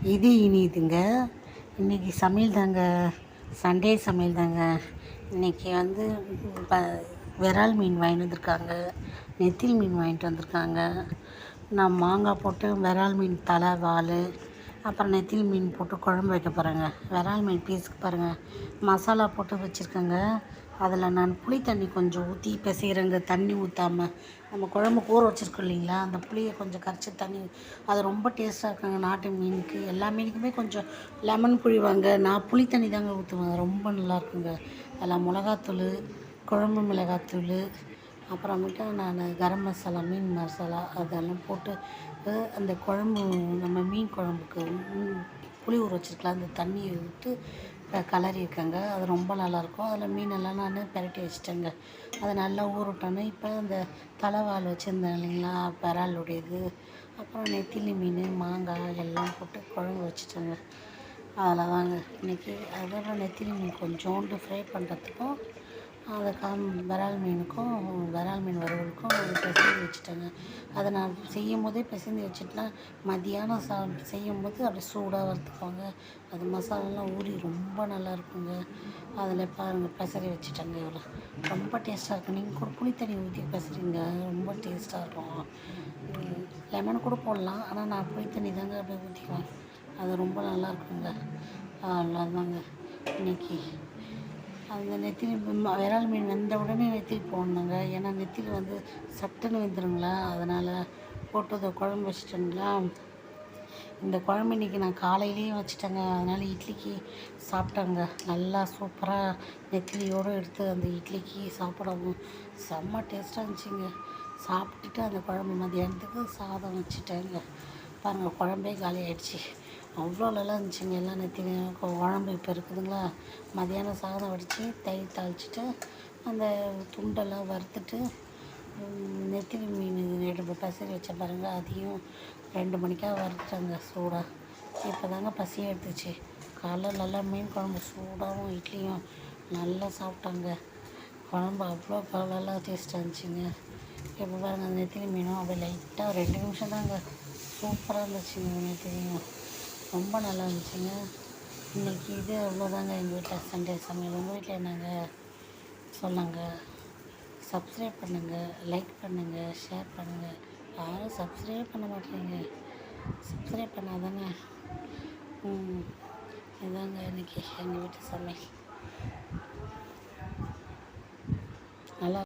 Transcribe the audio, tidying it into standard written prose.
இது இனிதுங்க. இன்றைக்கி சமையல் தாங்க, சண்டே சமையல் தாங்க. இன்றைக்கி வந்து ப விரால் மீன் வாங்கிட்டு வந்திருக்காங்க, நெத்திலி மீன் வாங்கிட்டு வந்திருக்காங்க. நான் மாங்காய் போட்டு விரால் மீன் தலை வால் அப்புறம் நெத்திலி மீன் போட்டு குழம்பு வைக்க போகிறேங்க. விரால் மீன் பீஸுக்கு பாருங்கள் மசாலா போட்டு வச்சுருக்கேங்க. அதில் நான் புளி தண்ணி கொஞ்சம் ஊற்றி பிசைகிறேங்க. தண்ணி ஊற்றாமல் நம்ம குழம்பு ஊற வச்சுருக்கோம் இல்லைங்களா, அந்த புளியை கொஞ்சம் கரைச்சி தண்ணி, அது ரொம்ப டேஸ்ட்டாக இருக்குங்க. நாட்டு மீனுக்கு எல்லா மீனுக்குமே கொஞ்சம் லெமன் புழிவாங்க. நான் புளி தண்ணி தாங்க ஊற்றுவேன், ரொம்ப நல்லாயிருக்குங்க. அதில் மிளகாத்தூள், குழம்பு மிளகாத்தூள், அப்புறமேட்டு நான் கரம் மசாலா, மீன் மசாலா அதெல்லாம் போட்டு அந்த குழம்பு, நம்ம மீன் குழம்புக்கு புளி ஊற வச்சுருக்கலாம், அந்த தண்ணியை விட்டு கலரி இருக்கேங்க. அது ரொம்ப நல்லாயிருக்கும். அதில் மீனெல்லாம் நான் பெரட்டி வச்சுட்டேங்க. அதை நல்லா ஊறட்டோன்னே இப்போ அந்த தலைவால் வச்சுருந்தேன் இல்லைங்களா, விராலுடையது, அப்புறம் நெத்திலி மீன், மாங்காய் எல்லாம் போட்டு குழம்பு வச்சுட்டேங்க. அதில் தாங்க இன்றைக்கி அதோட நெத்திலி மீன் கொஞ்சோண்டு ஃப்ரை பண்ணுறதுக்கும், அதை விரால் மீனுக்கும், விரால் மீன் வறுவலுக்கும் பிசைஞ்சு வச்சுட்டேங்க. அதை நான் செய்யும் போதே பிசைஞ்சு வச்சுட்டுனா மதியானம் செய்யும்போது அப்படியே சூடாக வறுத்துக்குவாங்க. அது மசாலாலாம் ஊறி ரொம்ப நல்லா இருக்குங்க. அதில் பாருங்கள் பெசரி வச்சுட்டேங்க. இவ்வளோ ரொம்ப டேஸ்ட்டாக இருக்கும். நீங்கள் கூட புளி தண்ணி ஊற்றி பெசரிங்க, ரொம்ப டேஸ்ட்டாக இருக்கும். லெமன் கூட போடலாம், ஆனால் நான் புளி தண்ணி தாங்க அப்படியே ஊற்றிக்குவேன். அது ரொம்ப நல்லா இருக்குங்க. அவ்வளோதாங்க இன்றைக்கி. அந்த நெத்திலி விரால் மீன் வெந்த உடனே நெத்திலி போடணுங்க. ஏன்னா நெத்திலி வந்து சட்டுன்னு வெந்துடுங்களா, அதனால் போட்டு அதை குழம்பு வச்சுட்டேங்களா. இந்த குழம்பு இன்றைக்கி நான் காலையிலேயே வச்சுட்டேங்க. அதனால் இட்லிக்கு சாப்பிட்டேங்க. நல்லா சூப்பராக நெத்திலியோடு எடுத்து அந்த இட்லிக்கு சாப்பிடவும் செம்ம டேஸ்ட்டாக இருந்துச்சுங்க. சாப்பிட்டுட்டு அந்த குழம்பு மதியானத்துக்கு சாதம் வச்சுட்டேங்க. பாருங்கள் குழம்பே காலி ஆகிடுச்சி. அவ்வளோ நல்லா இருந்துச்சுங்க. எல்லாம் நெத்திலி குழம்பு இப்போ இருக்குதுங்களா. மதியானம் சாதம் வடித்து தயிர் தாளிச்சிட்டு அந்த துண்டெல்லாம் வறுத்துட்டு நெத்திலி மீன் எடுப்பு பசரி வச்ச பாருங்கள், அதையும் 2 மணிக்காக வறுத்துட்டாங்க சூடாக. இப்போ தாங்க பசியை எடுத்துச்சு. காலைல நல்லா மீன் குழம்பு சூடாகவும் இட்லியும் நல்லா சாப்பிட்டாங்க. குழம்பு அவ்வளோ நல்லா டேஸ்ட்டாக இருந்துச்சுங்க. இப்போ பாருங்கள் அந்த நெத்திலி மீனும் அப்படியே லைட்டாக 2 நிமிஷம் தாங்க சூப்பராக இருந்துச்சுங்க. நெத்திலியும் ரொம்ப நல்லா இருந்துச்சுங்க. இன்றைக்கி இது அவ்வளோதாங்க எங்கள் வீட்டில் சண்டே சமையல். உங்கள் வீட்டில் என்னங்க சொல்லுங்கள். சப்ஸ்கிரைப் பண்ணுங்கள், லைக் பண்ணுங்கள், ஷேர் பண்ணுங்கள். யாரும் சப்ஸ்கிரைப் பண்ண மாட்டேங்க. சப்ஸ்கிரைப் பண்ணால் தானே. இதாங்க இன்றைக்கி எங்கள் வீட்டு சமையல்.